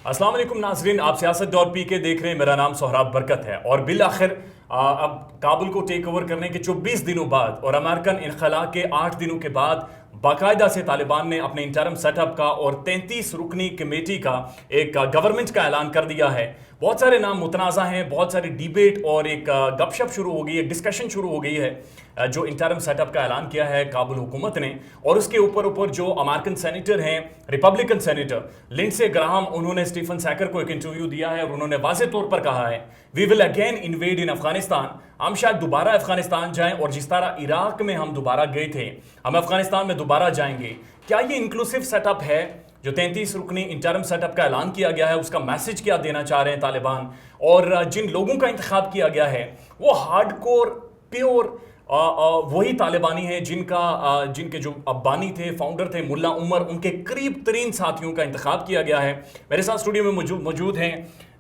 السلام علیکم ناظرین، آپ سیاست ڈاٹ پی کے دیکھ رہے ہیں. میرا نام سہراب برکت ہے اور بالآخر اب کابل کو ٹیک اوور کرنے کے 24 دنوں بعد اور امریکن انخلا کے 8 دنوں کے بعد باقاعدہ سے طالبان نے اپنے انٹرم سیٹ اپ کا اور 33 رکنی کمیٹی کا ایک گورنمنٹ کا اعلان کر دیا ہے. بہت سارے نام متنازع ہیں، بہت ساری ڈیبیٹ اور ایک گپ شپ شروع ہو گئی ہے، ڈسکشن شروع ہو گئی ہے جو انٹرم سیٹ اپ کا اعلان کیا ہے کابل حکومت نے. اور اس کے اوپر جو امریکن سینیٹر ہیں، ریپبلکن سینیٹر لنڈسے گراہم، انہوں نے اسٹیفن سیکر کو ایک انٹرویو دیا ہے اور انہوں نے واضح طور پر کہا ہے وی ول اگین انویڈ ان افغانستان. ہم شاید دوبارہ افغانستان جائیں اور جس طرح عراق میں ہم دوبارہ گئے تھے ہم افغانستان میں دوبارہ جائیں گے. کیا یہ انکلوسیو سیٹ اپ ہے جو 33 رکنی انٹرم سیٹ اپ کا اعلان کیا گیا ہے؟ اس کا میسج کیا دینا چاہ رہے ہیں طالبان؟ اور جن لوگوں کا انتخاب کیا گیا ہے وہ ہارڈ کور پیور وہی طالبانی ہیں جن کے جو بانی تھے، فاؤنڈر تھے ملا عمر، ان کے قریب ترین ساتھیوں کا انتخاب کیا گیا ہے. میرے ساتھ اسٹوڈیو میں موجود ہیں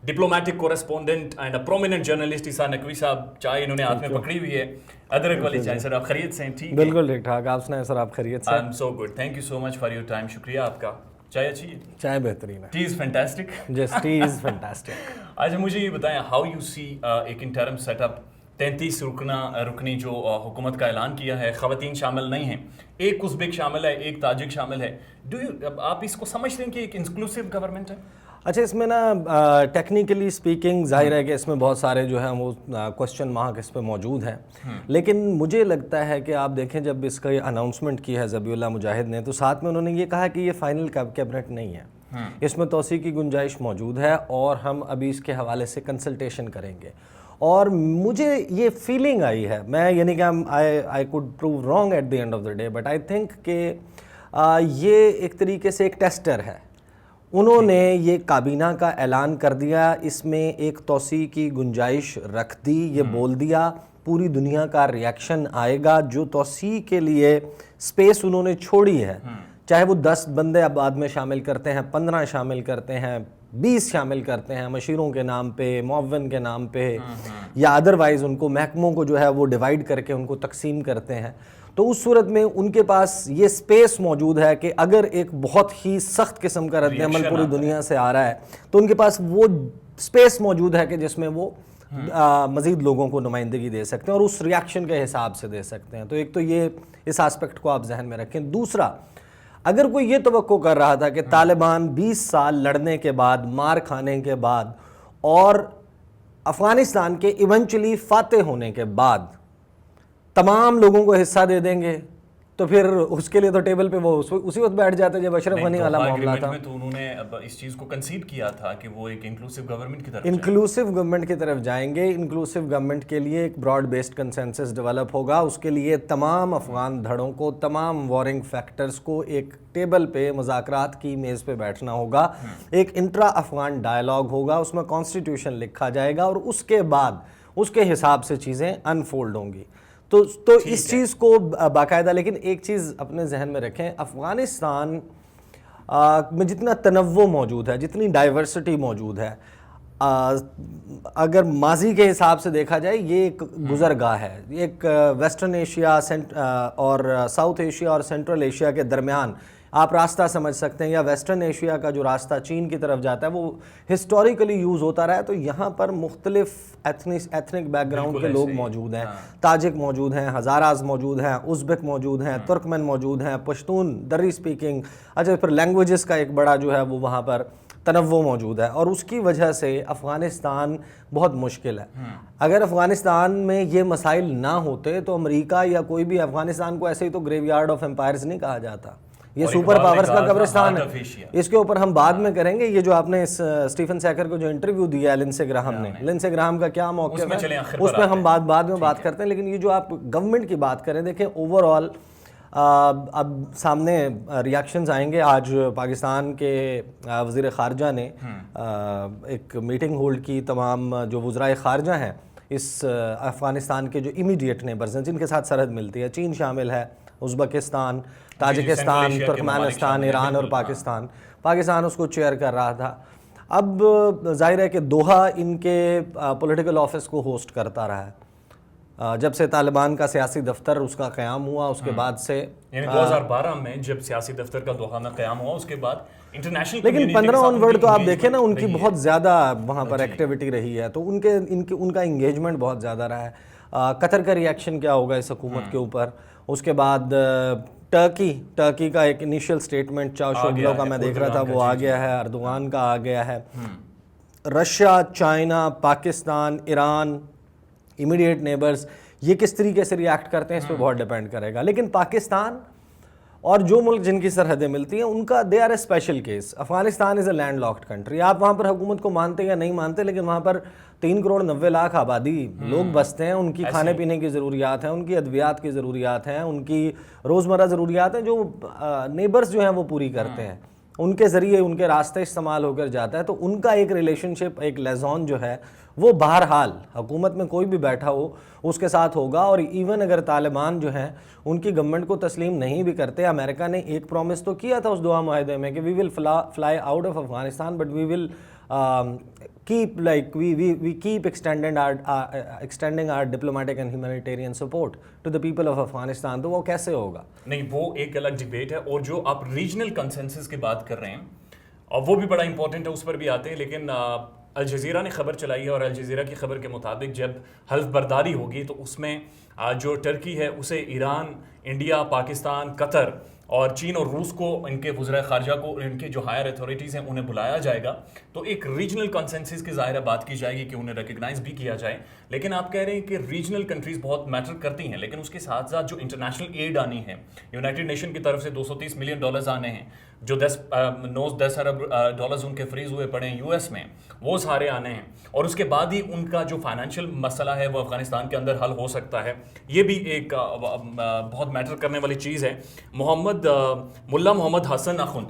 diplomatic correspondent and prominent journalist Isa Naqvi صاحب. چائے انہوں نے ہاتھ میں پکڑی ہوئی ہے، ادرک والی چائے. سر آپ خیریت سے ہیں؟ ٹھیک، بالکل ٹھیک ٹھاک. آپ سنائیں سر، آپ خیریت سے؟ I am so good, thank you so much for your time. شکریہ آپ کا. چائے اچھی ہے؟ چائے بہترین ہے. ٹی از فینٹاسٹک. جس ٹی از فینٹاسٹک. آج مجھے یہ بتائیں ہاؤ یو سی ایک انٹرم سیٹ اپ 33 رکنی جو حکومت کا اعلان کیا ہے. خواتین شامل نہیں ہیں، ایک ازبک شامل ہے، ایک تاجک شامل ہے. آپ اس کو سمجھتے ہیں کہ ایک انکلوسیو گورنمنٹ ہے؟ اچھا، اس میں نا ٹیکنیکلی سپیکنگ ظاہر ہے کہ اس میں بہت سارے جو ہیں وہ کوشچن مارک اس پہ موجود ہیں، لیکن مجھے لگتا ہے کہ آپ دیکھیں جب اس کا یہ اناؤنسمنٹ کی ہے ذبیح اللہ مجاہد نے، تو ساتھ میں انہوں نے یہ کہا کہ یہ فائنل کیبنٹ نہیں ہے، اس میں توسیع کی گنجائش موجود ہے اور ہم ابھی اس کے حوالے سے کنسلٹیشن کریں گے. اور مجھے یہ فیلنگ آئی ہے، میں یعنی کہ I could prove wrong at the end of the day, but I think کہ یہ ایک طریقے سے ایک ٹیسٹر ہے. انہوں نے یہ کابینہ کا اعلان کر دیا، اس میں ایک توسیع کی گنجائش رکھ دی، یہ بول دیا پوری دنیا کا ریاکشن آئے گا. جو توسیع کے لیے سپیس انہوں نے چھوڑی ہے، چاہے وہ 10 بندے اب بعد میں شامل کرتے ہیں، 15 شامل کرتے ہیں، 20 شامل کرتے ہیں مشیروں کے نام پہ، معاون کے نام پہ، یا ادروائز ان کو محکموں کو جو ہے وہ ڈیوائیڈ کر کے ان کو تقسیم کرتے ہیں، تو اس صورت میں ان کے پاس یہ سپیس موجود ہے کہ اگر ایک بہت ہی سخت قسم کا رد عمل پوری دنیا سے آ رہا ہے تو ان کے پاس وہ سپیس موجود ہے کہ جس میں وہ مزید لوگوں کو نمائندگی دے سکتے ہیں اور اس ریاکشن کے حساب سے دے سکتے ہیں. تو ایک تو یہ اس آسپیکٹ کو آپ ذہن میں رکھیں. دوسرا، اگر کوئی یہ توقع کر رہا تھا کہ طالبان 20 سال لڑنے کے بعد، مار کھانے کے بعد اور افغانستان کے ایونچولی فاتح ہونے کے بعد تمام لوگوں کو حصہ دے دیں گے، تو پھر اس کے لیے تو ٹیبل پہ وہ اسی وقت بیٹھ جاتے جب اشرف غنی والا معاملہ تھا. تو انہوں نے اس چیز کو کنسیڈ کیا تھا کہ وہ ایک انکلوسیو گورنمنٹ کی طرف جائیں گے. انکلوسیو گورنمنٹ کے لیے ایک براڈ بیسڈ کنسنسس ڈیولپ ہوگا. اس کے لیے تمام افغان دھڑوں کو، تمام وارنگ فیکٹرز کو ایک ٹیبل پہ مذاکرات کی میز پہ بیٹھنا ہوگا. ایک انٹرا افغان ڈائلاگ ہوگا، اس میں کانسٹیٹیوشن لکھا جائے گا اور اس کے بعد اس کے حساب سے چیزیں انفولڈ ہوں گی. تو اس چیز کو باقاعدہ، لیکن ایک چیز اپنے ذہن میں رکھیں، افغانستان میں جتنا تنوع موجود ہے، جتنی ڈائیورسٹی موجود ہے، اگر ماضی کے حساب سے دیکھا جائے یہ ایک گزرگاہ ہے. ایک ویسٹرن ایشیا اور ساؤتھ ایشیا اور سینٹرل ایشیا کے درمیان آپ راستہ سمجھ سکتے ہیں، یا ویسٹرن ایشیا کا جو راستہ چین کی طرف جاتا ہے وہ ہسٹوریکلی یوز ہوتا رہا ہے. تو یہاں پر مختلف ایتھنک بیک گراؤنڈ کے لوگ موجود ہیں. تاجک موجود ہیں، ہزاراز موجود ہیں، ازبک موجود ہیں، ترکمن موجود ہیں، پشتون، دری سپیکنگ. اچھا، پھر لینگویجز کا ایک بڑا جو ہے وہ وہاں پر تنوع موجود ہے اور اس کی وجہ سے افغانستان بہت مشکل ہے. اگر افغانستان میں یہ مسائل نہ ہوتے تو امریکہ یا کوئی بھی افغانستان کو ایسے ہی تو گریو یارڈ آف امپائرز نہیں کہا جاتا. یہ سپر پاورز کا قبرستان ہے. اس کے اوپر ہم بعد میں کریں گے. یہ جو آپ نے اسٹیفن سیکر کو جو انٹرویو دیا ہے لنڈسے گراہم نے، لنڈسے گراہم کا کیا موقف ہے اس پہ ہم بعد میں بات کرتے ہیں. لیکن یہ جو آپ گورنمنٹ کی بات کریں، دیکھیں اوور آل اب سامنے ریاکشنز آئیں گے. آج پاکستان کے وزیر خارجہ نے ایک میٹنگ ہولڈ کی. تمام جو وزرائے خارجہ ہیں اس افغانستان کے جو امیڈیٹ نیبرز ہیں جن کے ساتھ سرحد ملتی ہے، چین شامل ہے، ازبکستان، تاجکستان، ترکمانستان، ایران اور پاکستان اس کو چیئر کر رہا تھا. اب ظاہر ہے کہ دوحہ ان کے پولیٹیکل آفس کو ہوسٹ کرتا رہا ہے. جب سے طالبان کا سیاسی دفتر اس کا قیام ہوا اس کے بعد سے، یعنی 2012 میں جب سیاسی دفتر کا دوحہ میں قیام ہوا اس کے بعد انٹرنیشنل، لیکن 15 آنورڈ تو آپ دیکھیں نا ان کی بہت زیادہ وہاں پر ایکٹیویٹی رہی ہے، تو ان کا انگیجمنٹ بہت زیادہ رہا ہے۔ قطر کا ریئیکشن کیا ہوگا اس حکومت کے اوپر، اس کے بعد ٹرکی کا ایک انیشیل سٹیٹمنٹ چاوشوگلو کا میں دیکھ رہا تھا وہ آ گیا ہے، اردوغان کا آ گیا ہے، Russia, China, Pakistan, Iran, immediate neighbours, یہ کس طریقے سے ریاکٹ کرتے ہیں اس پہ بہت ڈیپینڈ کرے گا۔ لیکن پاکستان اور جو ملک جن کی سرحدیں ملتی ہیں ان کا they are a special case. Afghanistan is a landlocked لاکڈ کنٹری، آپ وہاں پر حکومت کو مانتے یا نہیں مانتے، لیکن وہاں پر 3 کروڑ 90 لاکھ آبادی لوگ بستے ہیں، ان کی کھانے پینے کی ضروریات ہیں، ان کی ادویات کی ضروریات ہیں، ان کی روزمرہ ضروریات ہیں جو نیبرز جو ہیں وہ پوری کرتے ہیں، ان کے ذریعے ان کے راستے استعمال ہو کر جاتا ہے، تو ان کا ایک ریلیشن شپ، ایک لیزون جو ہے وہ بہرحال حکومت میں کوئی بھی بیٹھا ہو اس کے ساتھ ہوگا۔ اور ایون اگر طالبان جو ہیں ان کی گورنمنٹ کو تسلیم نہیں بھی کرتے، امریکہ نے ایک پرومس تو کیا تھا اس دوحہ معاہدے میں کہ we will fly out of Afghanistan but we will keep like we keep extending our diplomatic and humanitarian support to the people of Afghanistan۔ تو وہ کیسے ہوگا؟ نہیں، وہ ایک الگ ڈیبیٹ ہے، اور جو آپ ریجنل کنسنسس کی بات کر رہے ہیں اور وہ بھی بڑا امپورٹنٹ ہے، اس پر بھی آتے ہیں، لیکن الجزیرہ نے خبر چلائی ہے اور الجزیرہ کی خبر کے مطابق جب حلف برداری ہوگی تو اس میں جو ٹرکی ہے اسے ایران، انڈیا، پاکستان، قطر اور چین اور روس کو، ان کے وزرائے خارجہ کو، ان کے جو ہائر اتھارٹیز ہیں انہیں بلایا جائے گا، تو ایک ریجنل کنسنسس کی ظاہر بات کی جائے گی کہ انہیں ریکگنائز بھی کیا جائے۔ لیکن آپ کہہ رہے ہیں کہ ریجنل کنٹریز بہت میٹر کرتی ہیں، لیکن اس کے ساتھ ساتھ جو انٹرنیشنل ایڈ آنی ہے، یونائٹڈ نیشن کی طرف سے $230 ملین آنے ہیں، جو 10 ارب ڈالرز ان کے فریز ہوئے پڑے ہیں یو ایس میں، وہ سارے آنے ہیں، اور اس کے بعد ہی ان کا جو فائنینشیل مسئلہ ہے وہ افغانستان کے اندر حل ہو سکتا ہے۔ یہ بھی ایک بہت میٹر کرنے والی چیز ہے۔ Mullah Muhammad Hassan Akhund,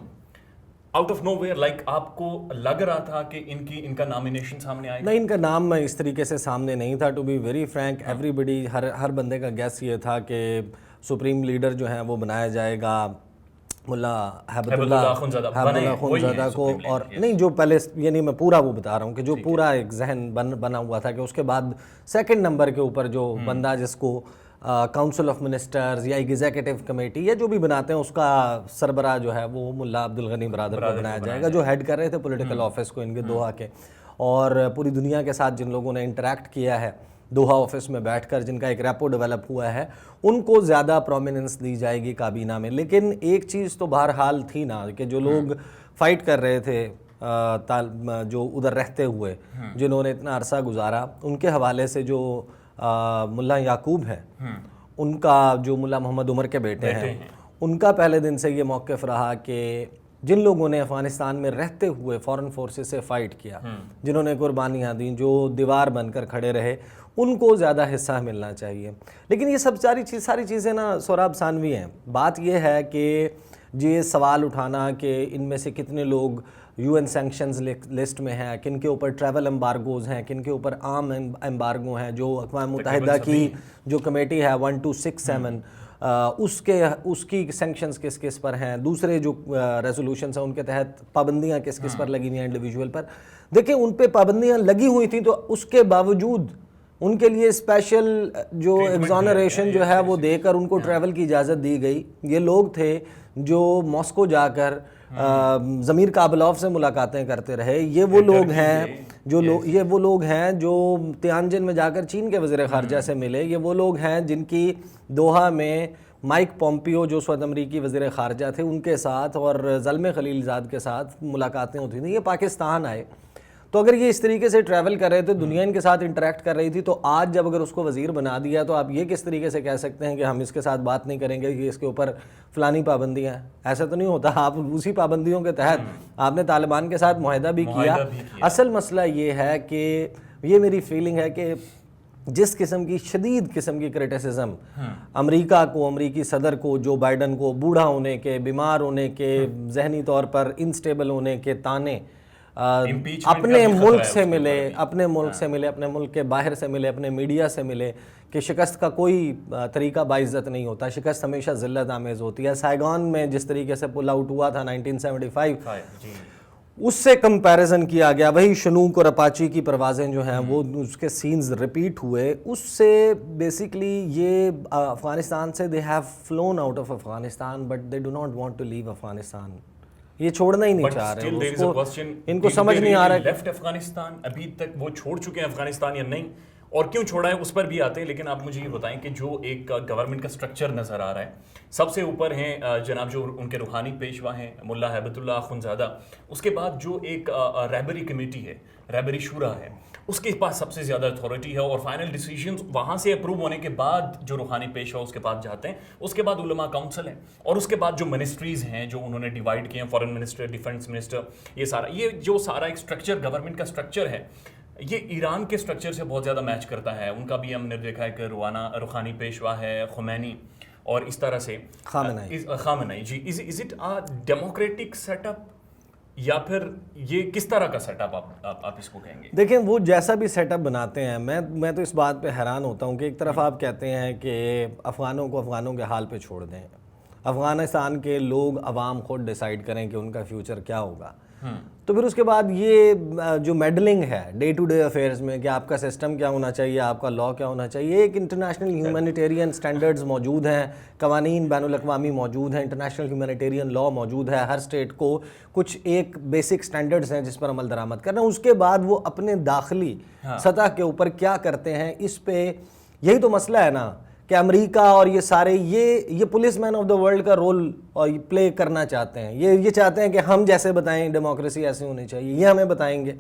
out of nowhere, like آپ کو لگ رہا تھا کہ ان کا نامینیشن سامنے آئے گا؟ نہیں، ان کا نام اس طریقے سے سامنے نہیں تھا، to be very frank. Everybody, ہر بندے کا گیس یہ تھا کہ سپریم لیڈر جو ہیں وہ بنایا جائے گا ملا ہیبت اللہ اخندزادہ کو، اور نہیں جو پہلے، یعنی میں پورا وہ بتا رہا ہوں کہ جو پورا ایک ذہن بنا ہوا تھا کہ اس کے بعد سیکنڈ نمبر کے اوپر جو بندہ جس کو کاؤنسل آف منسٹرز یا ایگزیکٹو کمیٹی یا جو بھی بناتے ہیں اس کا سربراہ جو ہے وہ ملا عبد الغنی برادر کو بنایا جائے گا، جو ہیڈ کر رہے تھے پولیٹیکل آفس کو ان کے دوحہ کے، اور پوری دنیا کے ساتھ جن لوگوں نے انٹریکٹ کیا ہے دوحہ آفس میں بیٹھ کر، جن کا ایک ریپو ڈیولپ ہوا ہے، ان کو زیادہ پرومیننس دی جائے گی کابینہ میں۔ لیکن ایک چیز تو بہرحال تھی نا کہ جو لوگ فائٹ کر رہے تھے جو ادھر رہتے ہوئے، جنہوں نے اتنا عرصہ گزارا، ان کے حوالے سے جو ملا یعقوب ہے، ان کا جو ملا محمد عمر کے بیٹے ہیں، ان کا پہلے دن سے یہ موقف رہا کہ جن لوگوں نے افغانستان میں رہتے ہوئے فورن فورسز سے فائٹ کیا، جنہوں نے قربانیاں دیں، جو دیوار بن کر کھڑے رہے، ان کو زیادہ حصہ ملنا چاہیے۔ لیکن یہ سب ساری چیزیں نا سوراب ثانوی ہیں۔ بات یہ ہے کہ یہ سوال اٹھانا کہ ان میں سے کتنے لوگ یو این سینکشنز لسٹ میں ہیں، کن کے اوپر ٹریول امبارگوز ہیں، کن کے اوپر عام امبارگو ہیں، جو اقوام متحدہ کی جو کمیٹی ہے 1267 اس کی سینکشنز کس کس پر ہیں، دوسرے جو ریزولوشنز ہیں ان کے تحت پابندیاں کس کس پر لگی ہوئی ہیں انڈیویجول پر۔ دیکھیں ان پہ پابندیاں لگی ہوئی تھیں تو اس کے باوجود ان کے لیے اسپیشل جو ایگزانریشن جو ہے وہ دے کر ان کو ٹریول کی اجازت دی گئی۔ یہ لوگ تھے جو ماسکو جا کر ضمیر کابلوف سے ملاقاتیں کرتے رہے۔ یہ وہ لوگ ہیں جو تیانجن میں جا کر چین کے وزیر خارجہ سے ملے۔ یہ وہ لوگ ہیں جن کی دوحہ میں مائک پومپیو جو اس وقت امریکی وزیر خارجہ تھے ان کے ساتھ اور زلمے خلیل زاد کے ساتھ ملاقاتیں ہوتی تھیں۔ یہ پاکستان آئے، تو اگر یہ اس طریقے سے ٹریول کر رہے تھے، دنیا ان کے ساتھ انٹریکٹ کر رہی تھی، تو آج جب اگر اس کو وزیر بنا دیا تو آپ یہ کس طریقے سے کہہ سکتے ہیں کہ ہم اس کے ساتھ بات نہیں کریں گے کہ اس کے اوپر فلانی پابندیاں ہیں؟ ایسا تو نہیں ہوتا۔ آپ اسی پابندیوں کے تحت آپ نے طالبان کے ساتھ معاہدہ بھی کیا۔ اصل مسئلہ یہ ہے کہ یہ میری فیلنگ ہے کہ جس قسم کی شدید قسم کی کرٹیسزم امریکہ کو، امریکی صدر کو، جو بائیڈن کو بوڑھا ہونے کے، بیمار ہونے کے، ذہنی طور پر انسٹیبل ہونے کے تانے اپنے ملک سے ملے، اپنے ملک کے باہر سے ملے، اپنے میڈیا سے ملے کہ شکست کا کوئی طریقہ باعزت نہیں ہوتا، شکست ہمیشہ ذلت آمیز ہوتی ہے۔ سائیگون میں جس طریقے سے پل آؤٹ ہوا تھا 1975، اس سے کمپیریزن کیا گیا، وہی شنوک اور اپاچی کی پروازیں جو ہیں وہ اس کے سینز ریپیٹ ہوئے، اس سے بیسیکلی یہ افغانستان سے they have flown out of Afghanistan but they do not want to leave Afghanistan, یہ چھوڑنا ہی نہیں چاہ رہے، ان کو سمجھ نہیں آ رہا ہے لیفٹ افغانستان، ابھی تک وہ چھوڑ چکے ہیں افغانستان یا نہیں، اور کیوں چھوڑا ہے اس پر بھی آتے ہیں. لیکن آپ مجھے یہ بتائیں کہ جو ایک گورنمنٹ کا سٹرکچر نظر آ رہا ہے، سب سے اوپر ہیں جناب جو ان کے روحانی پیشوا ہیں ملا ہیبت اللہ اخندزادہ، اس کے بعد جو ایک رہبری کمیٹی ہے، رہبری شورا ہے، اس کے پاس سب سے زیادہ اتھارٹی ہے، اور فائنل ڈیسیجنز وہاں سے اپروو ہونے کے بعد جو روحانی پیشوا اس کے پاس جاتے ہیں، اس کے بعد علماء کاؤنسل ہے، اور اس کے بعد جو منسٹریز ہیں جو انہوں نے ڈیوائڈ کیے ہیں، فارن منسٹر، ڈیفنس منسٹر، یہ جو سارا ایک سٹرکچر گورنمنٹ کا سٹرکچر ہے، یہ ایران کے سٹرکچر سے بہت زیادہ میچ کرتا ہے. ان کا بھی ہم نے دیکھا ہے کہ روحانی پیشوا ہے، خمینی، اور اس طرح سے خامنئی. جی، is it a democratic set up یا پھر یہ کس طرح کا سیٹ اپ آپ اس کو کہیں گے؟ دیکھیں وہ جیسا بھی سیٹ اپ بناتے ہیں، میں تو اس بات پہ حیران ہوتا ہوں کہ ایک طرف آپ کہتے ہیں کہ افغانوں کو افغانوں کے حال پہ چھوڑ دیں، افغانستان کے لوگ عوام خود ڈیسائیڈ کریں کہ ان کا فیوچر کیا ہوگا، تو پھر اس کے بعد یہ جو میڈلنگ ہے ڈے ٹو ڈے افیئرز میں کہ آپ کا سسٹم کیا ہونا چاہیے، آپ کا لا کیا ہونا چاہیے، ایک انٹرنیشنل ہیومینیٹیرین سٹینڈرڈز موجود ہیں، قوانین بین الاقوامی موجود ہیں، انٹرنیشنل ہیومینیٹیرین لا موجود ہے، ہر اسٹیٹ کو کچھ ایک بیسک سٹینڈرڈز ہیں جس پر عمل درآمد کرنا. اس کے بعد وہ اپنے داخلی سطح کے اوپر کیا کرتے ہیں، اس پہ یہی تو مسئلہ ہے نا کہ امریکہ اور یہ سارے یہ policeman of the world کا رول پلے کرنا چاہتے ہیں، یہ چاہتے ہیں کہ ہم جیسے بتائیں ڈیموکریسی ایسی ہونی چاہیے، یہ ہمیں بتائیں گے.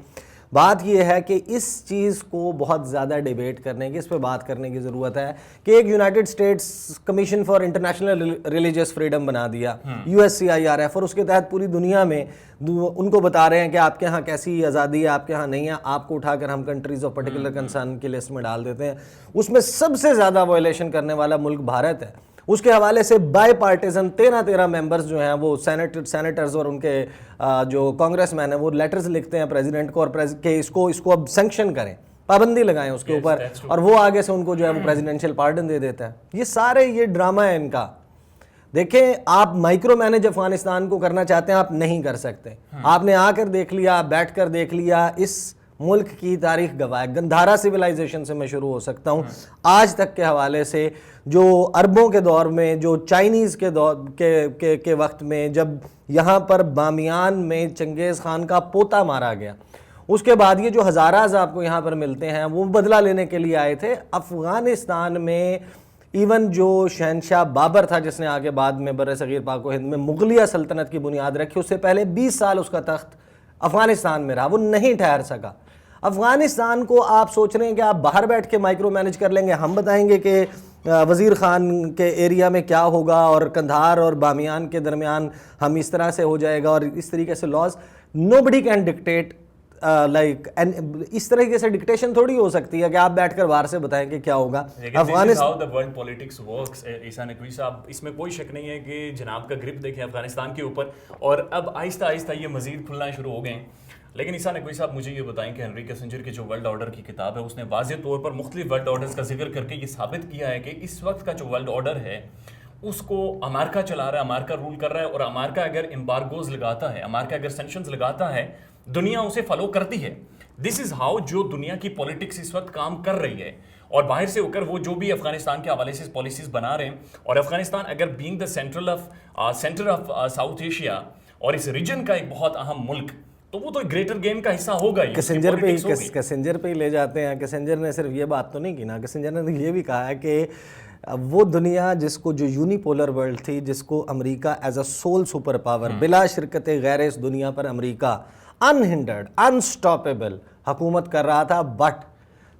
بات یہ ہے کہ اس چیز کو بہت زیادہ ڈیبیٹ کرنے کی، اس پہ بات کرنے کی ضرورت ہے کہ ایک United States commission for international religious freedom بنا دیا، USCIRF، اور اس کے تحت پوری دنیا میں ان کو بتا رہے ہیں کہ آپ کے ہاں کیسی آزادی ہے، آپ کے ہاں نہیں ہے، آپ کو اٹھا کر ہم کنٹریز آف پرٹیکولر کنسرن کی لسٹ میں ڈال دیتے ہیں. اس میں سب سے زیادہ وائلیشن کرنے والا ملک بھارت ہے. اس کے حوالے سے بائی پارٹیزن 13 ممبرز جو ہیں وہ سینیٹرز اور ان کے جو کانگریس مین ہیں وہ لیٹرز لکھتے ہیں پریزیڈنٹ کو، اور کہ اس کو اب سینکشن کریں، پابندی لگائیں اس کے اوپر، اور وہ آگے سے ان کو جو ہے وہ پریزیڈنشیل پارڈن دے دیتا ہے. یہ ڈرامہ ہے ان کا. دیکھیں آپ مائکرو مینج افغانستان کو کرنا چاہتے ہیں، آپ نہیں کر سکتے. آپ نے آ کر دیکھ لیا، بیٹھ کر دیکھ لیا، اس ملک کی تاریخ گواہ ہے. گندھارا سویلائزیشن سے میں شروع ہو سکتا ہوں، آج تک کے حوالے سے جو عربوں کے دور میں، جو چائنیز کے دور کے وقت میں، جب یہاں پر بامیان میں چنگیز خان کا پوتا مارا گیا، اس کے بعد یہ جو ہزاراز آپ کو یہاں پر ملتے ہیں وہ بدلہ لینے کے لیے آئے تھے. افغانستان میں ایون جو شہنشاہ بابر تھا جس نے آگے بعد میں بر صغیر پاک و ہند میں مغلیہ سلطنت کی بنیاد رکھی، اس سے پہلے 20 سال اس کا تخت افغانستان میں رہا، وہ نہیں ٹھہر سکا. افغانستان کو آپ سوچ رہے ہیں کہ آپ باہر بیٹھ کے مائکرو مینج کر لیں گے، ہم بتائیں گے کہ وزیر خان کے ایریا میں کیا ہوگا اور کندھار اور بامیان کے درمیان ہم اس طرح سے ہو جائے گا، اور اس طریقے سے laws. Nobody can dictate like اس طریقے سے ڈکٹیشن تھوڑی ہو سکتی ہے کہ آپ بیٹھ کر باہر سے بتائیں کہ کیا ہوگا. اس میں کوئی شک نہیں ہے کہ جناب کا گرپ دیکھیں افغانستان کے اوپر، اور اب آہستہ آہستہ یہ مزید کھلنا شروع ہو گئے ہیں. لیکن عیسیٰ نقوی صاحب مجھے یہ بتائیں کہ ہنری کیسنجر کی جو ورلڈ آرڈر کی کتاب ہے اس نے واضح طور پر مختلف ورلڈ آرڈرز کا ذکر کر کے یہ ثابت کیا ہے کہ اس وقت کا جو ورلڈ آرڈر ہے اس کو امریکہ چلا رہا ہے، امریکہ رول کر رہا ہے، اور امریکہ اگر امبارگوز لگاتا ہے، امریکہ اگر سینکشنز لگاتا ہے، دنیا اسے فالو کرتی ہے. دس از ہاؤ جو دنیا کی پولیٹکس اس وقت کام کر رہی ہے. اور باہر سے ہو کر وہ جو بھی افغانستان کے حوالے سے پالیسیز بنا رہے ہیں، اور افغانستان اگر being the centre of south Asia اور اس ریجن کا ایک بہت اہم ملک، تو وہ تو گریٹر گیم کا حصہ ہوگا ہی. کیسنجر پہ ہی لے جاتے ہیں. کیسنجر نے صرف یہ بات تو نہیں کی نا، کیسنجر نے یہ بھی کہا ہے کہ وہ دنیا جس کو جو یونیپولر ورلڈ تھی، جس کو امریکہ as a sole super power بلا شرکت غیر اس دنیا پر امریکہ انہنڈرڈ انسٹاپیبل حکومت کر رہا تھا، but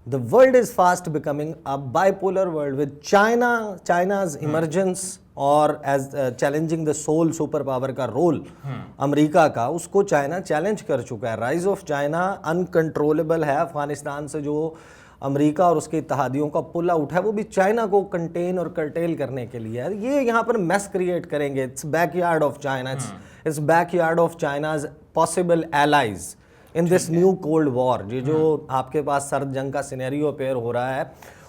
the world is fast becoming a bipolar world with China's emergence اور as challenging the sole super power کا رول امریکہ کا، اس کو چائنا چیلنج کر چکا ہے. رائز آف چائنا انکنٹرولبل ہے. افغانستان سے جو امریکہ اور اس کے اتحادیوں کا پل آؤٹ ہے وہ بھی چائنا کو کنٹین اور کرٹیل کرنے کے لیے ہے. یہ یہاں پر میس کریٹ کریں گے. It's backyard of China, it's backyard of China's possible allies in this new cold war. یہ جو آپ کے پاس سرد جنگ کا سینیریو اپیئر ہو رہا ہے،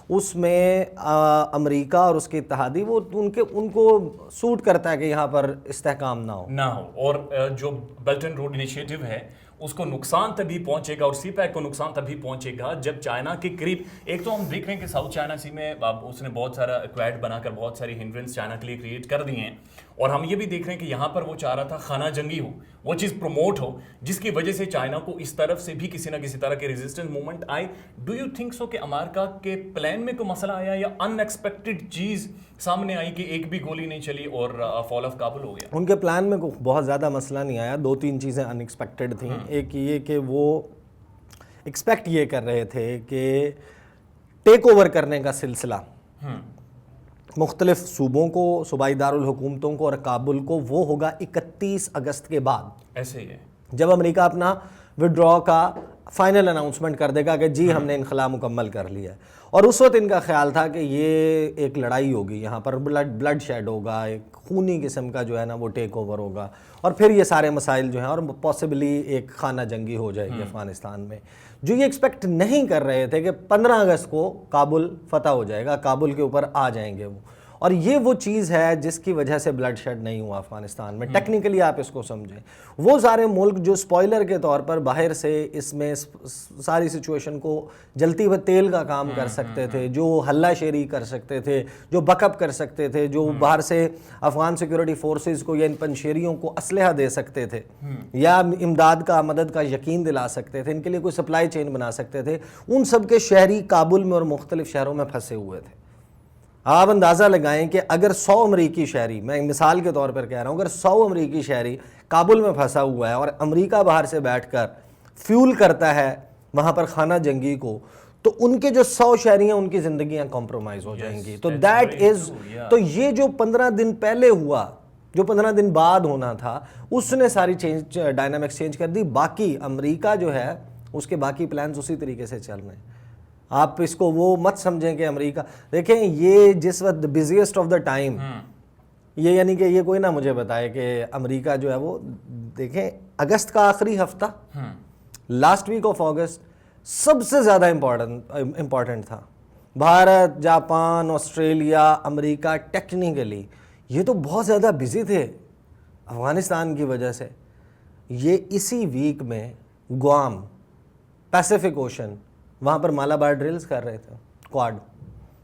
اس میں امریکہ اور اس کے اتحادی وہ ان کو سوٹ کرتا ہے کہ یہاں پر استحکام نہ ہو. اور جو بیلٹ اینڈ روڈ انیشیٹو ہے اس کو نقصان تبھی پہنچے گا اور سی پیک کو نقصان تبھی پہنچے گا جب چائنا کے قریب، ایک تو ہم دیکھ رہے ہیں کہ ساؤتھ چائنا سی میں اب اس نے بہت سارا ایکوائڈ بنا کر بہت ساری ہنڈرنس چائنا کے لیے کریٹ کر دی ہیں، اور ہم یہ بھی دیکھ رہے ہیں کہ یہاں پر وہ چاہ رہا تھا خانہ جنگی ہو، وہ چیز پروموٹ ہو، جس کی وجہ سے چائنا کو اس طرف سے بھی کسی نہ کسی طرح کے ریزسٹنس موومنٹ آئے. ڈو یو تھنک سو کہ امریکہ کے پلان میں کوئی مسئلہ آیا یا ان ایکسپیکٹڈ چیز سامنے آئی کہ ایک بھی گولی نہیں چلی اور فال آف کابل ہو گیا؟ ان کے پلان میں بہت زیادہ مسئلہ نہیں آیا، 2-3 چیزیں ان ایکسپیکٹڈ تھیں. ایک یہ کہ وہ ایکسپیکٹ یہ کر رہے تھے کہ ٹیک اوور کرنے کا سلسلہ مختلف صوبوں کو، صوبائی دارالحکومتوں کو اور کابل کو، وہ ہوگا 31 اگست کے بعد. ایسے ہی ہے جب امریکہ اپنا وڈرا کا فائنل اناؤنسمنٹ کر دے گا کہ جی ہم نے انخلا مکمل کر لیا ہے. اور اس وقت ان کا خیال تھا کہ یہ ایک لڑائی ہوگی، یہاں پر بلڈ شیڈ ہوگا، ایک خونی قسم کا جو ہے نا وہ ٹیک اوور ہوگا، اور پھر یہ سارے مسائل جو ہیں اور پاسبلی ایک خانہ جنگی ہو جائے گی افغانستان میں. جو یہ ایکسپیکٹ نہیں کر رہے تھے کہ 15 اگست کو کابل فتح ہو جائے گا، کابل کے اوپر آ جائیں گے وہ. اور یہ وہ چیز ہے جس کی وجہ سے بلڈ شیڈ نہیں ہوا افغانستان میں. ٹیکنیکلی آپ اس کو سمجھیں، وہ سارے ملک جو سپوائلر کے طور پر باہر سے اس میں ساری سچویشن کو جلتی ہوئے تیل کا کام کر سکتے تھے، جو ہلہ شیری کر سکتے تھے، جو بیک اپ کر سکتے تھے، جو باہر سے افغان سیکورٹی فورسز کو یا ان پنشیریوں کو اسلحہ دے سکتے تھے یا امداد کا، مدد کا یقین دلا سکتے تھے، ان کے لیے کوئی سپلائی چین بنا سکتے تھے، ان سب کے شہری کابل میں اور مختلف شہروں میں پھنسے ہوئے تھے. آپ اندازہ لگائیں کہ اگر 100 امریکی شہری، میں مثال کے طور پر کہہ رہا ہوں، اگر 100 امریکی شہری کابل میں پھنسا ہوا ہے اور امریکہ باہر سے بیٹھ کر فیول کرتا ہے وہاں پر خانہ جنگی کو، تو ان کے جو 100 شہری ہیں ان کی زندگیاں کمپرومائز ہو جائیں گی. تو دیٹ از، تو یہ جو 15 دن پہلے ہوا، جو 15 دن بعد ہونا تھا، اس نے ساری ڈائنامکس چینج کر دی. باقی امریکہ جو ہے اس کے باقی پلانز اسی طریقے سے چل رہے ہیں. آپ اس کو وہ مت سمجھیں کہ امریکہ، دیکھیں یہ جس وقت بزیسٹ آف دا ٹائم، یہ یعنی کہ یہ کوئی نہ مجھے بتائے کہ امریکہ جو ہے وہ، دیکھیں اگست کا آخری ہفتہ، لاسٹ ویک آف اگست سب سے زیادہ امپورٹنٹ تھا. بھارت، جاپان، آسٹریلیا، امریکہ ٹیکنیکلی یہ تو بہت زیادہ بزی تھے افغانستان کی وجہ سے. یہ اسی ویک میں گوام، پیسیفک اوشن، وہاں پر مالابار ڈرلز کر رہے تھے، کوڈ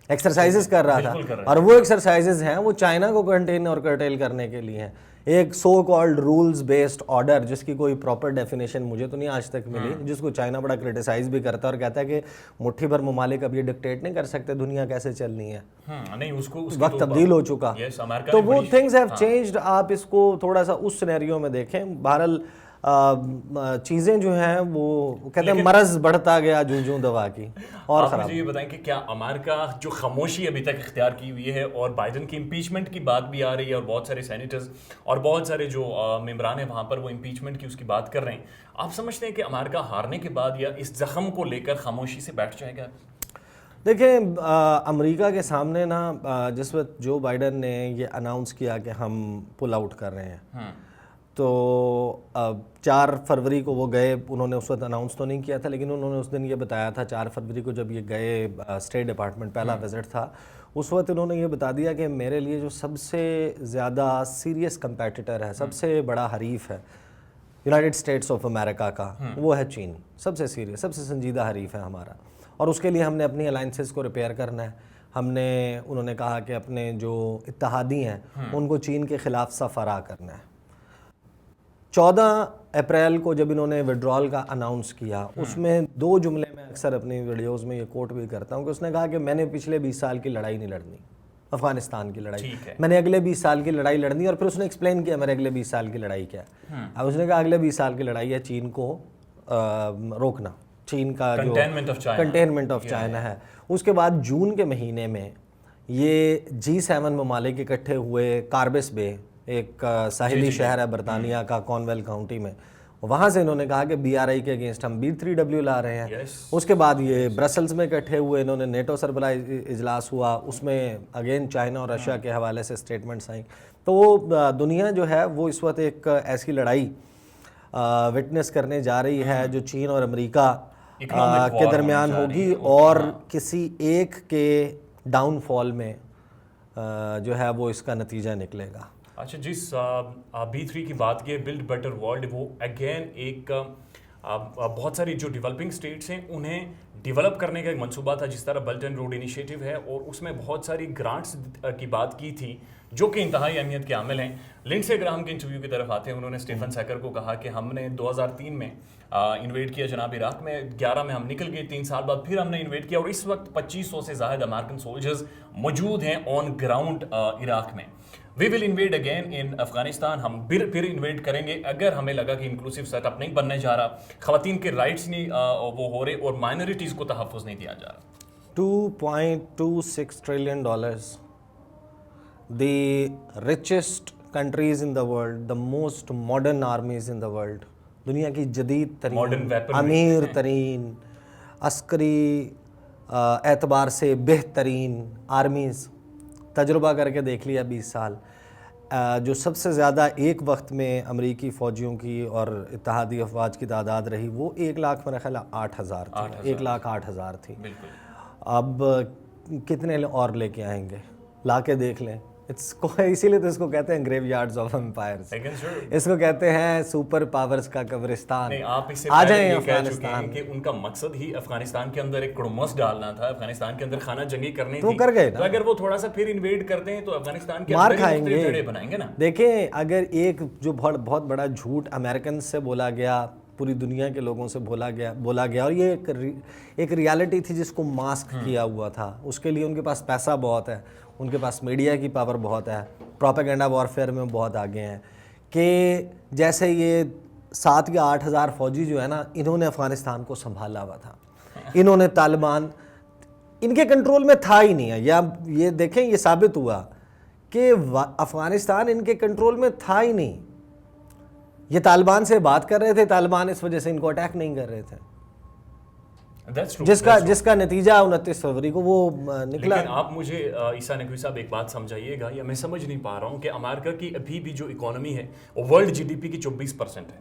ایکسرسائزز کر رہا تھا. اور وہ ایکسرسائزز ہیں وہ چائنا کو کنٹین اور کرٹیل کرنے کے لیے ہیں. ایک so called rules based order, جس کی کوئی پراپر ڈیفینیشن مجھے تو نہیں آج تک ملی، جس کو چائنا بڑا کرٹیسائز بھی کرتا ہے اور کہتا ہے کہ مٹھی بھر ممالک اب یہ ڈکٹیٹ نہیں کر سکتے دنیا کیسے چلنی ہے، نہیں اس کو وقت تبدیل ہو چکا. تو وہ تھنگز ہیو چینجڈ. آپ اس کو تھوڑا سا اس سینیریو میں دیکھیں. بہرحال چیزیں جو ہیں وہ کہتے ہیں مرض بڑھتا گیا جوں جوں دوا کی اور خراب. مجھے یہ بتائیں کہ کیا امریکہ جو خاموشی ابھی تک اختیار کی ہوئی ہے اور بائیڈن کی امپیچمنٹ کی بات بھی آ رہی ہے اور بہت سارے سینیٹرز اور بہت سارے جو ممبران ہیں وہاں پر وہ امپیچمنٹ کی اس کی بات کر رہے ہیں، آپ سمجھتے ہیں کہ امریکہ ہارنے کے بعد یا اس زخم کو لے کر خاموشی سے بیٹھ جائے گا؟ دیکھیں امریکہ کے سامنے نا جس وقت جو بائیڈن نے یہ اناؤنس کیا کہ ہم پل آؤٹ کر رہے ہیں، تو 4 فروری کو وہ گئے. انہوں نے اس وقت اناؤنس تو نہیں کیا تھا، لیکن انہوں نے اس دن یہ بتایا تھا 4 فروری کو جب یہ گئے اسٹیٹ ڈپارٹمنٹ، پہلا وزٹ تھا، اس وقت انہوں نے یہ بتا دیا کہ میرے لیے جو سب سے زیادہ سیریس کمپیٹیٹر ہے، سب سے بڑا حریف ہے یونائٹڈ اسٹیٹس آف امریکہ کا، وہ ہے چین. سب سے سیریس، سب سے سنجیدہ حریف ہے ہمارا، اور اس کے لیے ہم نے اپنی الائنسز کو ریپیئر کرنا ہے. انہوں نے کہا کہ اپنے جو اتحادی ہیں ان کو چین کے خلاف سفارا کرنا ہے. 14 اپریل کو جب انہوں نے وڈرال کا اناؤنس کیا، اس میں 2 جملے میں اکثر اپنی ویڈیوز میں یہ کوٹ بھی کرتا ہوں کہ اس نے کہا کہ میں نے پچھلے 20 سال کی لڑائی نہیں لڑنی، افغانستان کی لڑائی، میں نے اگلے 20 سال کی لڑائی لڑنی. اور پھر اس نے ایکسپلین کیا میرے اگلے 20 سال کی لڑائی کیا ہے. اب اس نے کہا اگلے 20 سال کی لڑائی ہے چین کو روکنا، چین کا جو کنٹینمنٹ آف چائنا ہے. اس کے بعد جون کے مہینے میں یہ G7 ممالک اکٹھے ہوئے کاربس بے، ایک ساحلی شہر ہے برطانیہ کا کانویل کاؤنٹی میں، وہاں سے انہوں نے کہا کہ BRI کے اگینسٹ ہم B3W لا رہے ہیں. اس کے بعد یہ برسلز میں اکٹھے ہوئے، انہوں نے نیٹو سربراہ اجلاس ہوا، اس میں اگین چائنا اور رشیا کے حوالے سے اسٹیٹمنٹس آئیں. تو وہ دنیا جو ہے وہ اس وقت ایک ایسی لڑائی وٹنس کرنے جا رہی ہے جو چین اور امریکہ کے درمیان ہوگی، اور کسی ایک کے ڈاؤن فال میں جو ہے وہ اس کا نتیجہ نکلے گا. اچھا، جس B3 کی بات کی، بلڈ بیٹر ورلڈ، وہ اگین ایک بہت ساری جو ڈیولپنگ سٹیٹس ہیں انہیں ڈیولپ کرنے کا ایک منصوبہ تھا، جس طرح بلٹ اینڈ روڈ انیشیٹو ہے، اور اس میں بہت ساری گرانٹس کی بات کی تھی جو کہ انتہائی اہمیت کے عامل ہیں۔ لنڈسے گراہم کے انٹرویو کی طرف آتے ہیں، انہوں نے اسٹیفن سیکر کو کہا کہ ہم نے 2003 میں انویٹ کیا جناب عراق میں، 11 میں ہم نکل گئے، 3 سال بعد پھر ہم نے انویٹ کیا، اور اس وقت 2500 سے زائد امریکن سولجرز موجود ہیں آن گراؤنڈ عراق میں۔ وی ول انویٹ اگین ان افغانستان، ہم پھر انویٹ کریں گے اگر ہمیں لگا کہ انکلوسیو سیٹ اپ نہیں بننے جا رہا، خواتین کے رائٹس نہیں وہ ہو رہے، اور مائنورٹیز کو تحفظ نہیں دیا جا رہا۔ $2.26 trillion, the richest countries in the world, the most modern armies in the world, دنیا کی جدید ترین، امیر ترین، عسکری اعتبار سے بہترین آرمیز، تجربہ کر کے دیکھ لیا 20 سال۔ جو سب سے زیادہ ایک وقت میں امریکی فوجیوں کی اور اتحادی افواج کی تعداد رہی وہ 1 لاکھ میرا خیال 8,000 تھی، 1,08,000 تھی۔ اب کتنے اور لے کے آئیں گے؟ لا کے دیکھ لیں۔ اسی لیے تو اس کو کہتے ہیں گریو یارڈز آف امپائرز، اس کو کہتے ہیں سپر پاورز کا قبرستان۔ آ جائیں افغانستان کہ ان کا مقصد ہی افغانستان کے اندر ایک کڑمس ڈالنا تھا، افغانستان کے اندر خانہ جنگی کرنی تھی، کر گئے۔ تو اگر وہ تھوڑا سا پھر انویڈ کرتے ہیں تو افغانستان کے مار اندر کھائیں گے، جڑے بنائیں گے نا۔ دیکھیں اگر ایک جو بہت بڑا جھوٹ امریکن سے بولا گیا، پوری دنیا کے لوگوں سے بولا گیا، اور یہ ایک ریالٹی تھی جس کو ماسک کیا ہوا تھا، اس کے لیے ان کے پاس پیسہ بہت ہے، ان کے پاس میڈیا کی پاور بہت ہے، پروپیگنڈا وارفیئر میں بہت آگے ہیں، کہ جیسے یہ 7 یا 8 ہزار فوجی جو ہے نا، انہوں نے افغانستان کو سنبھالا ہوا تھا، انہوں نے طالبان ان کے کنٹرول میں تھا ہی نہیں ہے، یا یہ دیکھیں یہ ثابت ہوا کہ افغانستان ان کے کنٹرول میں تھا ہی نہیں، یہ طالبان سے بات کر رہے تھے، طالبان اس وجہ سے ان کو اٹیک نہیں کر رہے تھے، جس کا نتیجہ 29 فروری کو وہ نکلا۔ لیکن آپ مجھے عیسیٰ نقوی صاحب ایک بات سمجھائیے گا، یا میں سمجھ نہیں پا رہا ہوں کہ امریکہ کی ابھی بھی جو اکانومی ہے وہ ورلڈ جی ڈی پی کی 24% ہے۔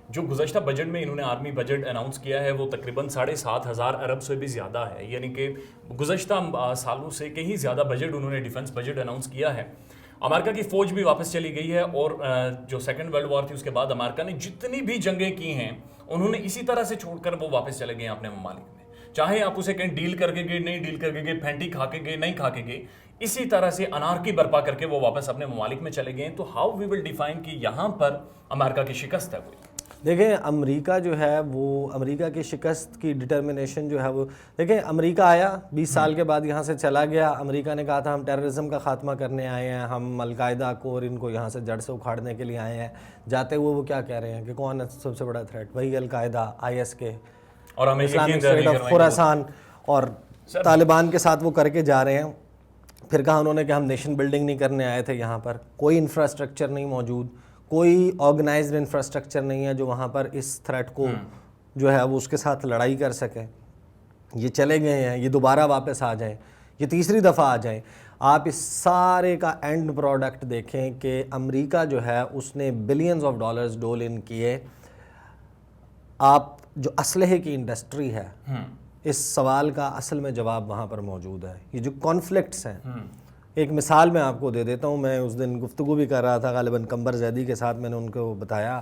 جو گزشتہ بجٹ میں انہوں نے آرمی بجٹ اناؤنس کیا ہے وہ تقریباً 7,500 ارب سے بھی زیادہ ہے، یعنی کہ گزشتہ سالوں سے کہیں زیادہ بجٹ انہوں نے ڈیفنس بجٹ اناؤنس کیا ہے۔ امریکہ کی فوج بھی واپس چلی گئی ہے، اور جو سیکنڈ ورلڈ وار تھی اس کے بعد امریکہ نے جتنی بھی جنگیں کی ہیں انہوں نے اسی طرح سے چھوڑ کر وہ واپس چلے گئے ہیں اپنے ممالک میں، چاہے آپ اسے کہیں ڈیل کر کے گئے، نہیں ڈیل کر کے گئے، پھینٹی کھا کے گئے، نہیں کھا کے گئے، اسی طرح سے انارکی برپا کر کے وہ واپس اپنے ممالک میں چلے گئے ہیں۔ تو ہاؤ وی ول ڈیفائن کہ یہاں پر امریکہ کی شکست ہے کوئی؟ دیکھیں امریکہ جو ہے وہ امریکہ کی شکست کی ڈٹرمنیشن جو ہے وہ، دیکھیں امریکہ آیا 20 سال کے بعد یہاں سے چلا گیا، امریکہ نے کہا تھا ہم ٹیررزم کا خاتمہ کرنے آئے ہیں، ہم القاعدہ کو اور ان کو یہاں سے جڑ سے اکھاڑنے کے لیے آئے ہیں، جاتے ہوئے وہ کیا کہہ رہے ہیں کہ کون ہے سب سے بڑا تھریٹ؟ وہی القاعدہ، IS کے، اور ہمیں اسلامک اسٹیٹ آف خراسان، اور طالبان کے ساتھ وہ کر کے جا رہے ہیں۔ پھر کہا انہوں نے کہ ہم نیشن بلڈنگ نہیں کرنے آئے تھے، یہاں پر کوئی انفراسٹرکچر نہیں موجود، کوئی آرگنائزڈ انفراسٹرکچر نہیں ہے جو وہاں پر اس تھریٹ کو جو ہے وہ اس کے ساتھ لڑائی کر سکے۔ یہ چلے گئے ہیں، یہ دوبارہ واپس آ جائیں، یہ تیسری دفعہ آ جائیں۔ آپ اس سارے کا اینڈ پروڈکٹ دیکھیں کہ امریکہ جو ہے اس نے بلینز آف ڈالرز ڈول ان کیے۔ آپ جو اسلحے کی انڈسٹری ہے، اس سوال کا اصل میں جواب وہاں پر موجود ہے۔ یہ جو کانفلکٹس ہیں، ایک مثال میں آپ کو دے دیتا ہوں، میں اس دن گفتگو بھی کر رہا تھا غالباً قمبر زیدی کے ساتھ، میں نے ان کو بتایا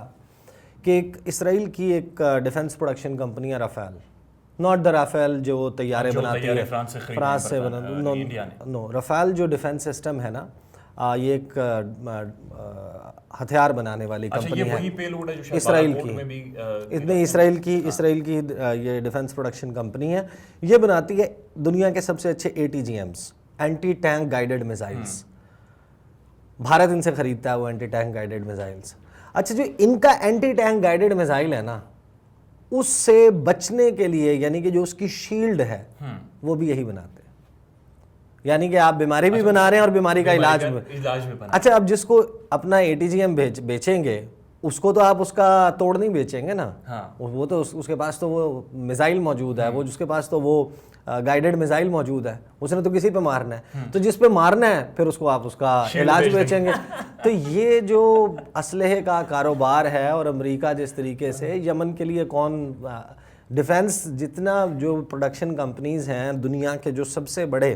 کہ ایک اسرائیل کی ایک ڈیفنس پروڈکشن کمپنی ہے رافیل، ناٹ دا رافیل جو طیارے بناتی ہے فرانس سے نو، رافیل جو ڈیفنس سسٹم ہے نا، یہ ایک ہتھیار بنانے والی کمپنی ہے اسرائیل کی، اسرائیل کی یہ ڈیفنس پروڈکشن کمپنی ہے، یہ بناتی ہے دنیا کے سب سے اچھے ATGMs، anti tank guided missiles. Bharat ان سے خریدتا ہے وہ اینٹی ٹینک گائیڈڈ میزائلز۔ اچھا جو ان کا اینٹی ٹینک گائیڈڈ میزائل ہے نا، اس سے بچنے کے لیے یعنی کہ جو اس کی شیلڈ ہے وہ بھی یہی بناتے ہیں، یعنی کہ آپ بیماری بھی بنا رہے ہیں اور بیماری کا علاج بھی۔ اچھا اب جس کو اپنا ATGM بیچیں گے اس کو تو آپ اس کا توڑ نہیں بیچیں گے نا، وہ تو اس کے پاس تو وہ میزائل موجود ہے، وہ جس کے پاس تو وہ گائیڈڈ میزائل موجود ہے، اس نے تو کسی پہ مارنا ہے، تو جس پہ مارنا ہے پھر اس کو آپ اس کا علاج بیچیں گے۔ تو یہ جو اسلحے کا کاروبار ہے، اور امریکہ جس طریقے سے یمن کے لیے کون ڈیفنس، جتنا جو پروڈکشن کمپنیز ہیں دنیا کے جو سب سے بڑے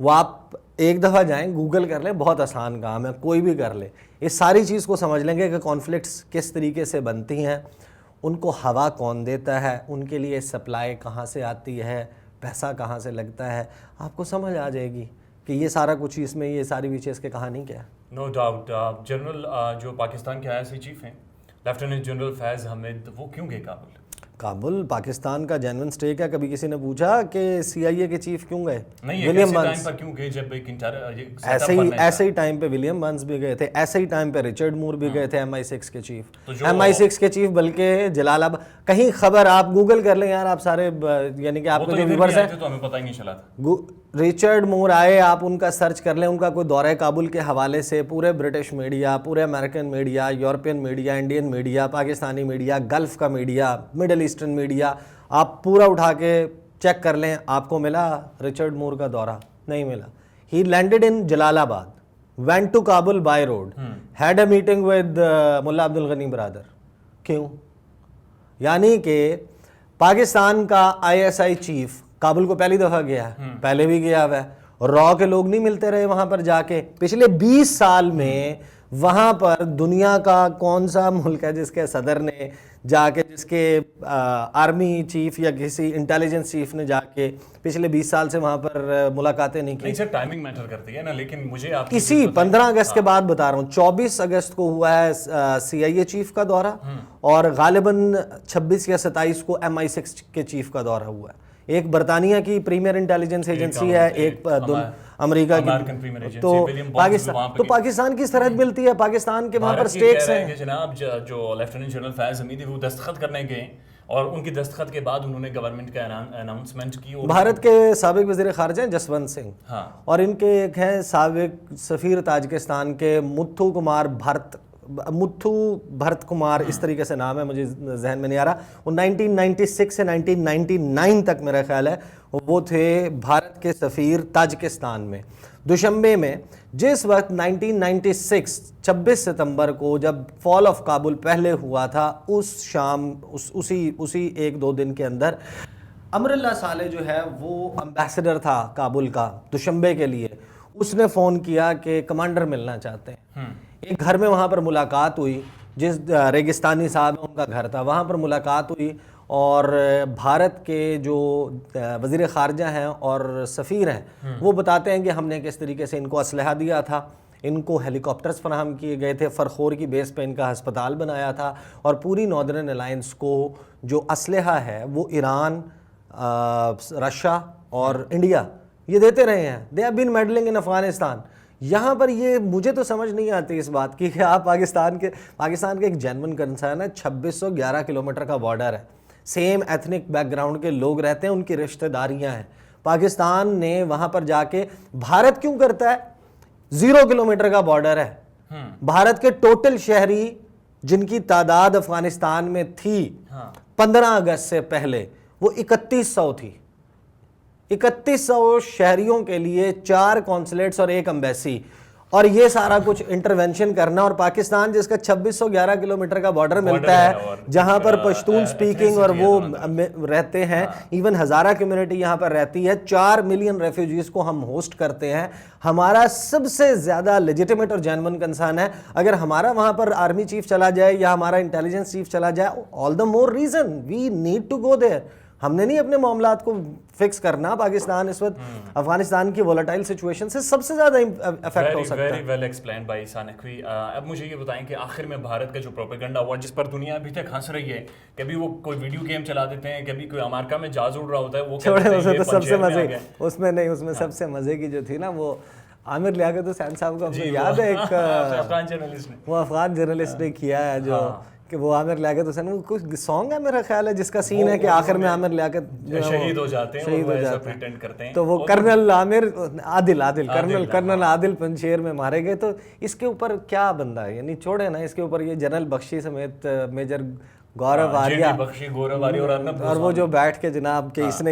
وہ آپ ایک دفعہ جائیں گوگل کر لیں, بہت آسان کام ہے, کوئی بھی کر لے, اس ساری چیز کو سمجھ لیں گے کہ کانفلکٹس کس طریقے سے بنتی ہیں, ان کو ہوا کون دیتا ہے, ان کے لیے سپلائی کہاں سے آتی ہے, پیسہ کہاں سے لگتا ہے, آپ کو سمجھ آ جائے گی کہ یہ سارا کچھ اس میں, یہ ساری پیچھے اس کے کہانی کیا ہے. No doubt. جنرل جو پاکستان کے ISI چیف ہیں لیفٹیننٹ جنرل فیض حمید, وہ کیوں گئے کابل؟ کابل پاکستان کا جینون اسٹیک ہے. کبھی کسی نے پوچھا کہ CIA کے چیف کیوں گئے؟ نہیں, ولیم ایسے ٹائم بنس. پر کیوں گئے جب ایک ایسے ہی ٹائم پہ ولیم بنس بھی گئے تھے, ایسے ہی ٹائم پہ رچرڈ مور بھی گئے تھے MI6 کے چیف. MI6 کے چیف بلکہ جلال آباد, کہیں خبر آپ گوگل کر لیں یار, آپ سارے یعنی کہ آپ کو جو ویورز ہیں تو ہمیں پتہ ہی نہیں چلا تھا. رچرڈ مور آئے, آپ ان کا سرچ کر لیں, ان کا کوئی دورہ کابل کے حوالے سے پورے برٹش میڈیا, پورے American media, European media, Indian media, Pakistani media, golf کا میڈیا, مڈل ایسٹرن میڈیا, آپ پورا اٹھا کے چیک کر لیں, آپ کو ملا رچرڈ مور کا دورہ؟ نہیں ملا. ہی لینڈڈ ان جلال آباد, went to Kabul by road, had a meeting with ملا عبد الغنی برادر. کیوں؟ یعنی کہ پاکستان کا ISI چیف کابل کو پہلی دفعہ گیا ہے, پہلے بھی گیا ہوا ہے, را کے لوگ نہیں ملتے رہے وہاں پر جا کے. پچھلے 20 سال میں وہاں پر دنیا کا کون سا ملک ہے جس کے صدر نے جا کے, جس کے آرمی چیف یا کسی انٹیلیجنس چیف نے جا کے پچھلے 20 سال سے وہاں پر ملاقاتیں نہیں کی؟ نہیں سر, ٹائمنگ میٹر کرتی ہے نا, لیکن مجھے آپ اسی 15 اگست کے بعد بتا رہا ہوں, 24 اگست کو ہوا ہے CIA چیف کا دورہ, اور غالباً 26 یا 27 کو MI6 کے چیف کا دورہ ہوا ہے. ایک برطانیہ کی پریمیئر انٹیلیجنس ایجنسی ہے, ایک امریکہ کی. تو پاکستان کی سرحد ملتی ہے, پاکستان کے وہاں پر سٹیٹس ہیں. جناب جو لیفٹیننٹ جنرل فیض حمید وہ دستخط کرنے گئے, اور ان کی دستخط کے بعد انہوں نے گورنمنٹ کا اناؤنسمنٹ کی. بھارت کے سابق وزیر خارجہ ہیں جسونت سنگھ, اور ان کے ایک ہیں سابق سفیر تاجکستان کے متھو بھرت کمار, اس طریقے سے نام ہے, مجھے ذہن میں نہیں آ رہا. وہ 1996 سے 1999 تک میرا خیال ہے وہ تھے بھارت کے سفیر تاجکستان میں. دوشنبے میں جس وقت 1996 26 ستمبر کو جب فال آف کابل پہلے ہوا تھا, اس شام اسی 1-2 دن کے اندر امر اللہ صالح جو ہے وہ امبیسڈر تھا کابل کا دوشنبے کے لیے, اس نے فون کیا کہ کمانڈر ملنا چاہتے ہیں. ایک گھر میں وہاں پر ملاقات ہوئی, جس ریگستانی صاحب ان کا گھر تھا, وہاں پر ملاقات ہوئی, اور بھارت کے جو وزیر خارجہ ہیں اور سفیر ہیں وہ بتاتے ہیں کہ ہم نے کس طریقے سے ان کو اسلحہ دیا تھا, ان کو ہیلی کاپٹرز فراہم کیے گئے تھے, فرخور کی بیس پہ ان کا ہسپتال بنایا تھا, اور پوری ناردرن الائنس کو جو اسلحہ ہے وہ ایران, رشیا اور انڈیا یہ دیتے رہے ہیں. دے ہیو بین میڈلنگ ان افغانستان. یہاں پر یہ مجھے تو سمجھ نہیں آتی اس بات کی کہ آپ پاکستان کے ایک جینون کنسرن ہے, 2611 کلومیٹر کا بارڈر ہے, سیم ایتھنک بیک گراؤنڈ کے لوگ رہتے ہیں, ان کی رشتہ داریاں ہیں. پاکستان نے وہاں پر جا کے, بھارت کیوں کرتا ہے, 0 کلومیٹر کا بارڈر ہے. بھارت کے ٹوٹل شہری جن کی تعداد افغانستان میں تھی 15 اگست سے پہلے وہ 3100 تھی. 3100 شہریوں کے لیے 4 کونسلیٹس اور 1 ایمبیسی, اور یہ سارا کچھ انٹرونشن کرنا. اور پاکستان جس کا 2611 کلومیٹر کا بارڈر ملتا ہے, جہاں پر پشتون سپیکنگ اور وہ رہتے ہیں, ایون ہزارہ کمیونٹی یہاں پر رہتی ہے, 4 ملین ریفیوجیز کو ہم ہوسٹ کرتے ہیں. ہمارا سب سے زیادہ لیجیٹیمیٹ اور جینون کنسرن ہے, اگر ہمارا وہاں پر آرمی چیف چلا جائے یا ہمارا انٹیلیجنس چیف چلا جائے, all the more reason we need to go there. ہم نے نہیں اپنے معاملات کو فکس کرنا. پاکستان اس وقت افغانستان کی وولٹائل سچویشن سے سب سے زیادہ افیکٹ ہو سکتا ہے. ویری ویل ایکسپلینڈ بائی عیسیٰ نقوی. اب مجھے یہ بتائیں کہ آخر میں بھارت کا جو پروپیگنڈا ہوا, جس پر دنیا ابھی تک ہنس رہی ہے, کبھی وہ کوئی ویڈیو گیم چلا دیتے ہیں, کبھی کوئی امریکہ میں جہاز اڑ رہا ہوتا ہے, وہ اس میں سب سے مزے کی جو تھی نا, وہ عامر لیاقت حسین صاحب کو یاد ہے, ایک افغان جرنلسٹ نے کیا ہے جو کہ وہ عامر لیاقت حسین, وہ کچھ سانگ ہے میرا خیال ہے جس کا سین ہے کہ آخر میں عامر لیاقت شہید ہو جاتے ہیں, تو وہ کرنل عادل پنجشیر میں مارے گئے. تو اس کے اوپر کیا بندہ ہے, یعنی چھوڑے نا, اس کے اوپر یہ جنرل بخشی سمیت میجر گورو آریہ اور وہ جو بیٹھ کے جناب کہ اس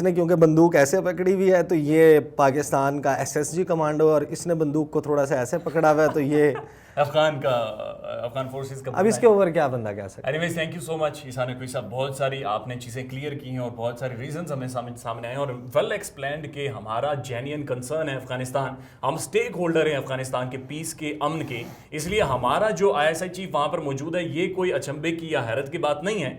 نے کیونکہ بندوق ایسے پکڑی ہوئی ہے تو یہ پاکستان کا SSG کمانڈو, اور اس نے بندوق کو تھوڑا سا ایسے پکڑا ہوا ہے تو یہ افغان فورسز کا. اب اس کے اوپر کیا بندہ کہہ سکتا ہے. اینیویز تھینک یو سو مچ عیسیٰ نقوی صاحب, بہت ساری آپ نے چیزیں کلیئر کی ہیں اور بہت ساری ریزنز ہمیں سامنے آئے ہیں, اور ویل ایکسپلینڈ کہ ہمارا جینین کنسرن ہے افغانستان, ہم اسٹیک ہولڈر ہیں افغانستان کے پیس کے, امن کے, اس لیے ہمارا جو ISI چیف وہاں پر موجود ہے یہ کوئی اچنبے کی یا حیرت کی بات نہیں ہے,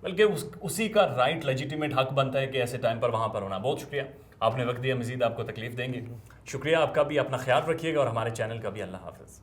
بلکہ اسی کا رائٹ لیجیٹیمیٹ حق بنتا ہے کہ ایسے ٹائم پر وہاں پر ہونا. بہت شکریہ, آپ نے وقت دیا, مزید آپ کو تکلیف دیں گے. شکریہ آپ کا بھی, اپنا خیال رکھیے گا, اور ہمارے چینل کا بھی. اللہ حافظ.